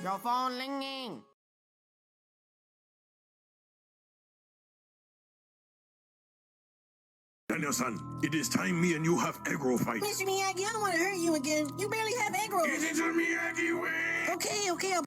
Your phone ringing. Daniel-san, it is time me and you have aggro fight. Mr. Miyagi, I don't want to hurt you again. You barely have egg rolls. It is a Miyagi way! Okay, I'll